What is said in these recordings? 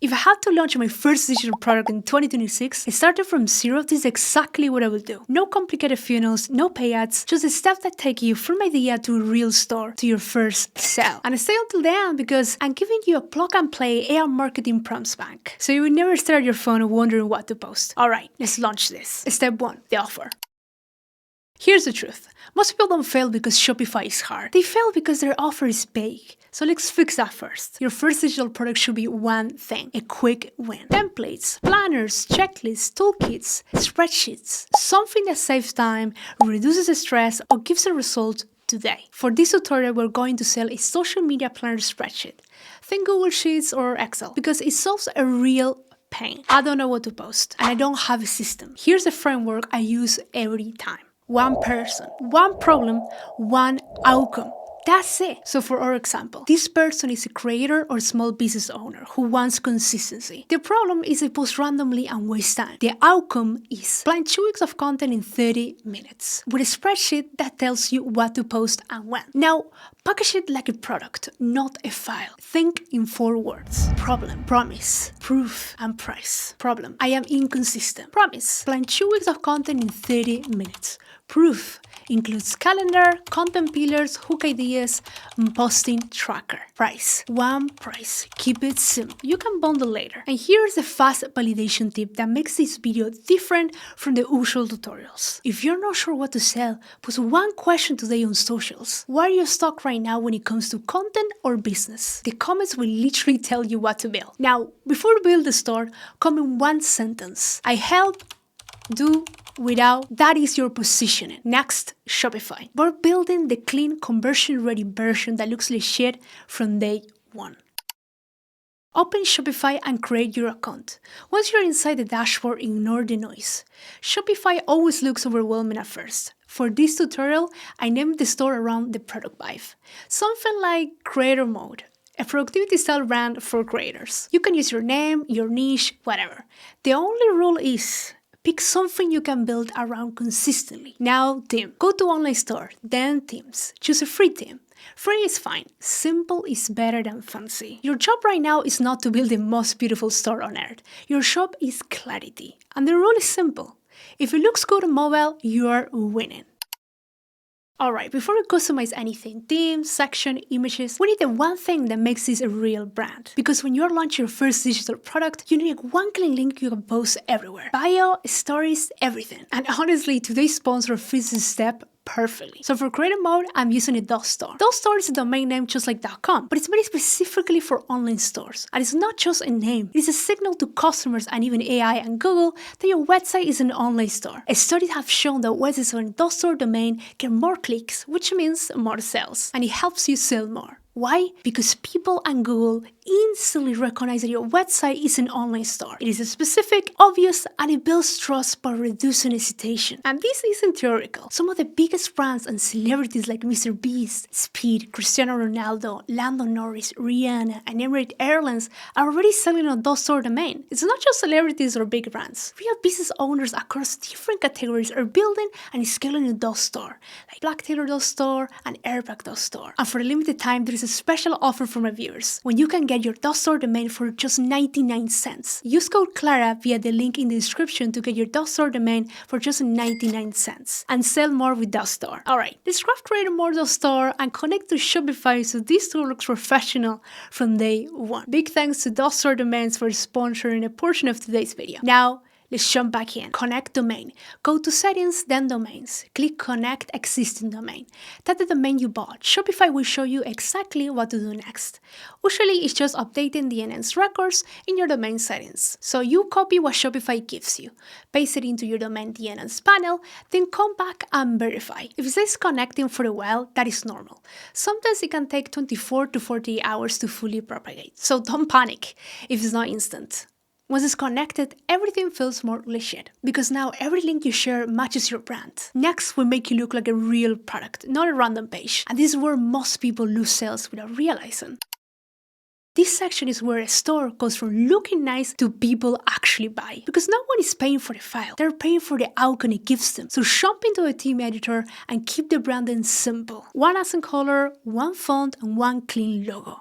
If I had to launch my first digital product in 2026, I started from zero. This is exactly what I would do. No complicated funnels, no pay ads, just the steps that take you from idea to a real store to your first sale. And stay until the end because I'm giving you a plug and play AI marketing prompts bank. So you will never stare at your phone wondering what to post. Alright, let's launch this. Step 1, the offer. Here's the truth. Most people don't fail because Shopify is hard. They fail because their offer is vague. So let's fix that first. Your first digital product should be one thing, a quick win. Templates, planners, checklists, toolkits, spreadsheets. Something that saves time, reduces stress, or gives a result today. For this tutorial, we're going to sell a social media planner spreadsheet. Think Google Sheets or Excel because it solves a real pain. I don't know what to post and I don't have a system. Here's the framework I use every time. One person, one problem, one outcome. That's it. So for our example, this person is a creator or small business owner who wants consistency. The problem is they post randomly and waste time. The outcome is plan 2 weeks of content in 30 minutes with a spreadsheet that tells you what to post and when. Now, package it like a product, not a file. Think in 4 words. Problem, promise, proof, and price. Problem, I am inconsistent. Promise, plan 2 weeks of content in 30 minutes. Proof includes calendar, content pillars, hook ideas, and posting tracker. Price. One price. Keep it simple. You can bundle later. And here's a fast validation tip that makes this video different from the usual tutorials. If you're not sure what to sell, post one question today on socials. Where are you stuck right now when it comes to content or business? The comments will literally tell you what to build. Now, before you build the store, comment in one sentence. I help, do, without, that is your positioning. Next, Shopify. We're building the clean, conversion-ready version that looks legit from day one. Open Shopify and create your account. Once you're inside the dashboard, ignore the noise. Shopify always looks overwhelming at first. For this tutorial, I named the store around the product vibe. Something like Creator Mode, a productivity-style brand for creators. You can use your name, your niche, whatever. The only rule is pick something you can build around consistently. Now, theme. Go to online store, then themes. Choose a free theme. Free is fine. Simple is better than fancy. Your job right now is not to build the most beautiful store on earth. Your job is clarity. And the rule is simple. If it looks good on mobile, you are winning. Alright, before we customize anything, themes, section, images, we need the one thing that makes this a real brand. Because when you're launching your first digital product, you need a one-click link you can post everywhere. Bio, stories, everything. And honestly, today's sponsor fits this step perfectly. So for creative mode, I'm using a .store. .store is a domain name just like .com, but it's made specifically for online stores. And it's not just a name, it is a signal to customers and even AI and Google that your website is an online store. Studies have shown that websites on a .store domain get more clicks, which means more sales. And it helps you sell more. Why? Because people and Google instantly recognize that your website is an online store. It is specific, obvious, and it builds trust by reducing hesitation. And this isn't theoretical. Some of the biggest brands and celebrities like Mr. Beast, Speed, Cristiano Ronaldo, Lando Norris, Rihanna, and Emirates Airlines are already selling on .store domain. It's not just celebrities or big brands. Real business owners across different categories are building and scaling a .store, like Blacktailor.store and Airbag.store. And for a limited time, there is a special offer for my viewers when you can get your .store domain for just 99 cents. Use code Clara via the link in the description to get your .store domain for just 99 cents and sell more with .store. Alright, let's craft create more .store and connect to Shopify so this tool looks professional from day one. Big thanks to .store domains for sponsoring a portion of today's video. Now, let's jump back in. Connect domain. Go to settings, then domains. Click connect existing domain. Tap the domain you bought. Shopify will show you exactly what to do next. Usually it's just updating the enhanced records in your domain settings. So you copy what Shopify gives you, paste it into your domain DNS panel, then come back and verify. If it says connecting for a while, that is normal. Sometimes it can take 24 to 48 hours to fully propagate. So don't panic if it's not instant. Once it's connected, everything feels more legit because now every link you share matches your brand. Next, we make you look like a real product, not a random page. And this is where most people lose sales without realizing. This section is where a store goes from looking nice to people actually buy. Because no one is paying for the file, they're paying for the outcome it gives them. So jump into a theme editor and keep the branding simple. One accent color, one font, and one clean logo.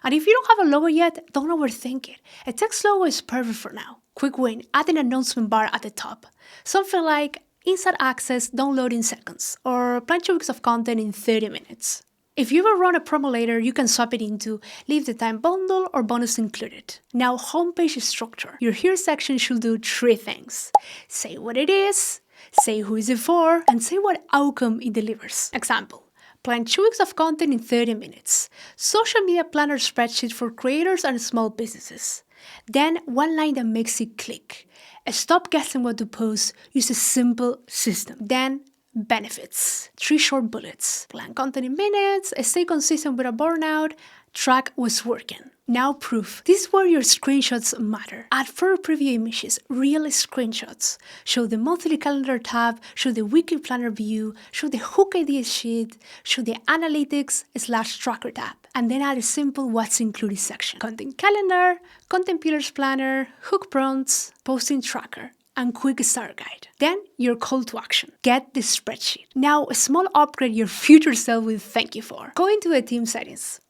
And if you don't have a logo yet, don't overthink it. A text logo is perfect for now. Quick win, add an announcement bar at the top. Something like instant access, download in seconds, or plan 2 weeks of content in 30 minutes. If you ever run a promo later, you can swap it into leave the time bundle or bonus included. Now, homepage structure. Your here section should do 3 things. Say what it is, say who is it for, and say what outcome it delivers. Example, plan 2 weeks of content in 30 minutes. Social media planner spreadsheet for creators and small businesses. Then one line that makes it click. Stop guessing what to post, use a simple system. Then benefits. 3 short bullets. Plan content in minutes, stay consistent without burnout, track what's working. Now proof. This is where your screenshots matter. Add 4 preview images, real screenshots. Show the monthly calendar tab, show the weekly planner view, show the hook ideas sheet, show the analytics/tracker tab. And then add a simple what's included section. Content calendar, content pillars planner, hook prompts, posting tracker, and quick start guide. Then your call to action. Get the spreadsheet. Now a small upgrade your future self will thank you for. Go into the team settings.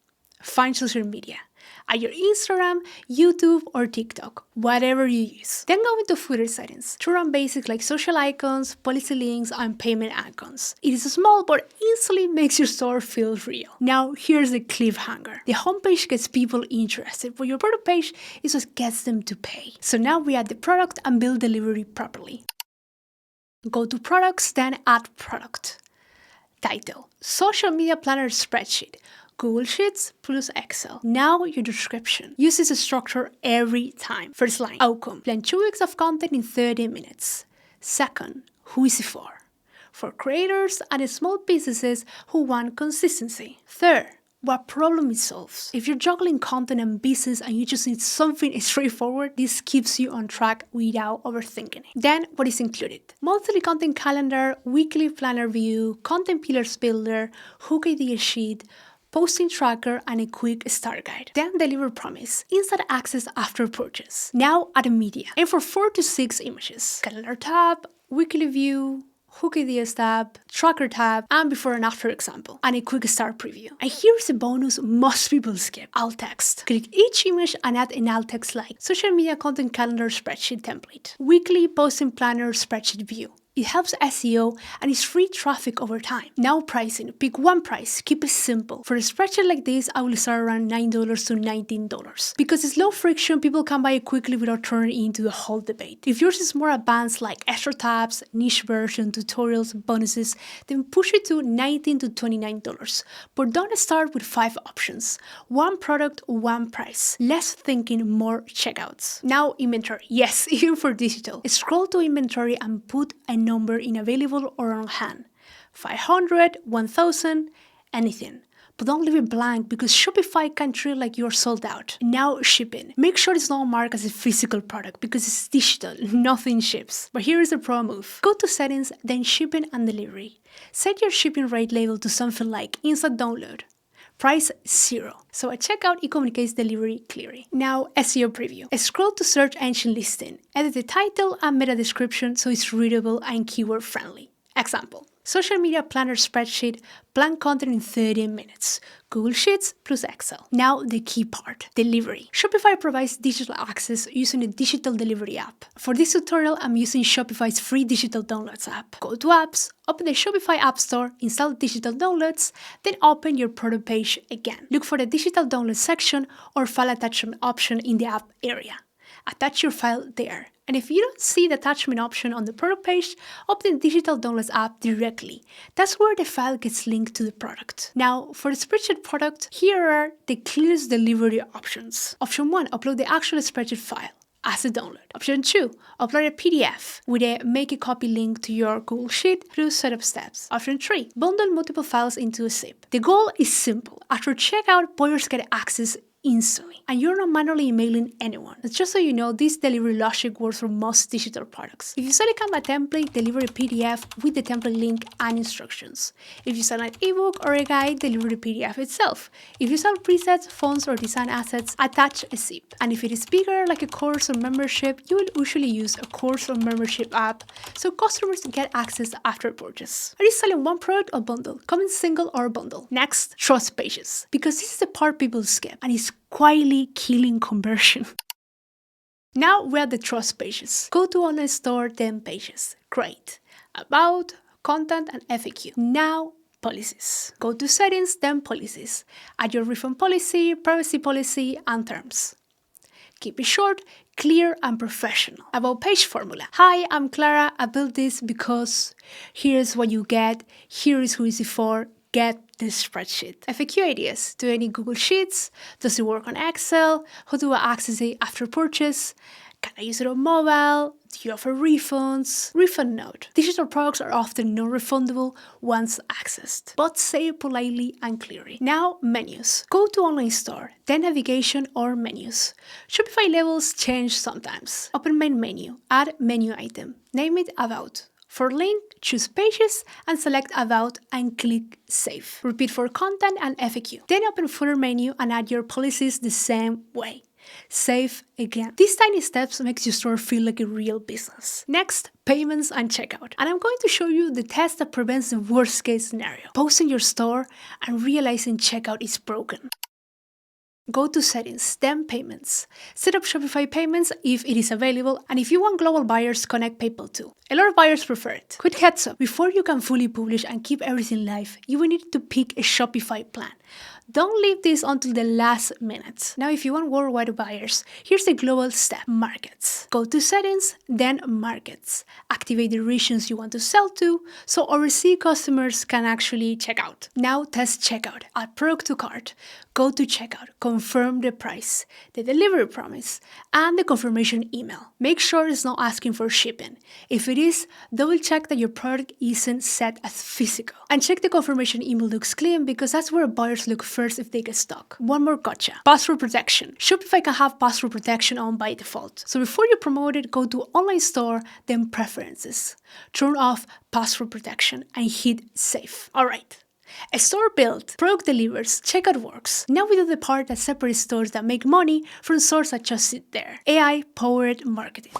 Find social media. Add your Instagram, YouTube, or TikTok, whatever you use. Then go into footer settings. Turn on basics like social icons, policy links, and payment icons. It is small but instantly makes your store feel real. Now here's the cliffhanger. The homepage gets people interested, but your product page is what gets them to pay. So now we add the product and build delivery properly. Go to products, then add product. Title, social media planner spreadsheet. Google Sheets plus Excel. Now your description. Use this structure every time. First line, outcome. Plan 2 weeks of content in 30 minutes. Second, who is it for? For creators and small businesses who want consistency. Third, what problem it solves. If you're juggling content and business and you just need something straightforward, this keeps you on track without overthinking it. Then, what is included? Monthly content calendar, weekly planner view, content pillars builder, hook idea sheet, posting tracker, and a quick start guide. Then deliver promise, instant access after purchase. Now add a media. Aim for 4 to 6 images. Calendar tab, weekly view, hook ideas tab, tracker tab, and before and after example, and a quick start preview. And here's a bonus most people skip, alt text. Click each image and add an alt text like social media content calendar spreadsheet template, weekly posting planner spreadsheet view. It helps SEO and is free traffic over time. Now pricing. Pick one price. Keep it simple. For a spreadsheet like this, I will start around $9 to $19. Because it's low friction, people can buy it quickly without turning into a whole debate. If yours is more advanced like extra tabs, niche version, tutorials, bonuses, then push it to $19 to $29. But don't start with 5 options. One product, one price. Less thinking, more checkouts. Now inventory. Yes, even for digital. Scroll to inventory and put a number in available or on hand. 500, 1000, anything. But don't leave it blank because Shopify can treat like you're sold out. Now shipping. Make sure it's not marked as a physical product because it's digital, nothing ships. But here is the pro move. Go to settings, then shipping and delivery. Set your shipping rate label to something like instant download. Price 0. So at checkout, it communicates delivery clearly. Now, SEO preview. Scroll to search engine listing. Edit the title and meta description so it's readable and keyword friendly. Example. Social media planner spreadsheet, plan content in 30 minutes. Google Sheets plus Excel. Now the key part, delivery. Shopify provides digital access using a digital delivery app. For this tutorial, I'm using Shopify's free digital downloads app. Go to apps, open the Shopify App Store, install digital downloads, then open your product page again. Look for the digital download section or file attachment option in the app area. Attach your file there. And if you don't see the attachment option on the product page, open the Digital Downloads app directly. That's where the file gets linked to the product. Now, for the spreadsheet product, here are the clearest delivery options. Option 1, upload the actual spreadsheet file as a download. Option 2, upload a PDF with a make a copy link to your Google Sheet through setup steps. Option 3, bundle multiple files into a zip. The goal is simple. After checkout, buyers get access instantly, and you're not manually emailing anyone. But just so you know, this delivery logic works for most digital products. If you sell a Canva template, deliver a PDF with the template link and instructions. If you sell an ebook or a guide, deliver the PDF itself. If you sell presets, fonts, or design assets, attach a zip. And if it is bigger, like a course or membership, you will usually use a course or membership app so customers get access after purchase. Are you selling one product or bundle? Comment single or bundle. Next, trust pages. Because this is the part people skip, and it's quietly killing conversion. Now we're at the trust pages. Go to online store, then pages. Great. About, content, and FAQ. Now policies. Go to settings, then policies. Add your refund policy, privacy policy, and terms. Keep it short, clear, and professional. About page formula. Hi, I'm Clara. I built this because here's what you get, here is who is it for, get this spreadsheet. FAQ ideas. Do I need Google Sheets? Does it work on Excel? How do I access it after purchase? Can I use it on mobile? Do you offer refunds? Refund note. Digital products are often non-refundable once accessed, but say it politely and clearly. Now, menus. Go to online store, then navigation or menus. Shopify labels change sometimes. Open main menu, add menu item, name it about. For link, choose pages and select about and click save. Repeat for content and FAQ. Then open footer menu and add your policies the same way. Save again. These tiny steps makes your store feel like a real business. Next, payments and checkout. And I'm going to show you the test that prevents the worst case scenario. Posting your store and realizing checkout is broken. Go to settings, then payments. Set up Shopify payments if it is available, and if you want global buyers, connect PayPal too. A lot of buyers prefer it. Quick heads up, before you can fully publish and keep everything live, you will need to pick a Shopify plan. Don't leave this until the last minute. Now, if you want worldwide buyers, here's the global step, markets. Go to settings, then markets. Activate the regions you want to sell to, so overseas customers can actually check out. Now test checkout. Add product to cart. Go to checkout, confirm the price, the delivery promise, and the confirmation email. Make sure it's not asking for shipping. If it is, double check that your product isn't set as physical. And check the confirmation email looks clean because that's where buyers look first if they get stuck. One more gotcha. Password protection. Shopify can have password protection on by default. So before you promote it, go to online store, then preferences. Turn off password protection and hit save. Alright. A store built, product delivers, checkout works. Now we do the part that separates stores that make money from stores that just sit there. AI-powered marketing.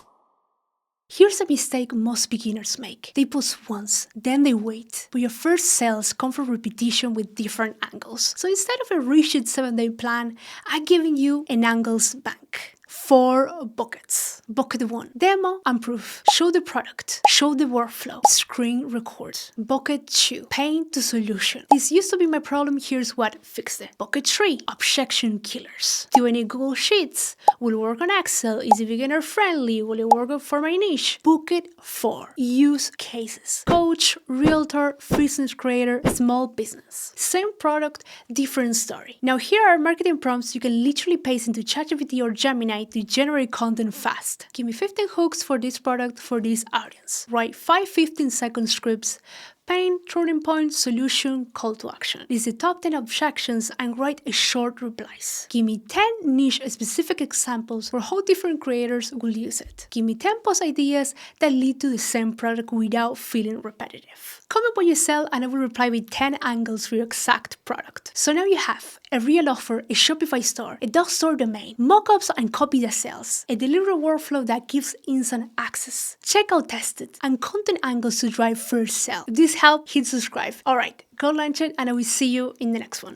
Here's a mistake most beginners make. They post once, then they wait. But your first sales come from repetition with different angles. So instead of a rigid 7-day plan, I'm giving you an angles bank. 4 buckets. Bucket 1, demo and proof. Show the product. Show the workflow. Screen record. Bucket 2, pain to solution. This used to be my problem, here's what fixed it. Bucket 3, objection killers. Do I need Google Sheets? Will it work on Excel? Is it beginner friendly? Will it work for my niche? Bucket 4, use cases. Coach, realtor, business creator, small business. Same product, different story. Now here are marketing prompts you can literally paste into ChatGPT or Gemini to generate content fast. Give me 15 hooks for this product for this audience. Write 5 15-second scripts. Pain, turning point, solution, call to action. List the top 10 objections and write a short replies. Give me 10 niche specific examples for how different creators will use it. Give me 10 post ideas that lead to the same product without feeling repetitive. Comment what you sell and I will reply with 10 angles for your exact product. So now you have a real offer, a Shopify store, a dog store domain, mockups and copy that sells, a delivery workflow that gives instant access, checkout tested, and content angles to drive first sell. If this helped, hit subscribe. Alright, go launch it and I will see you in the next one.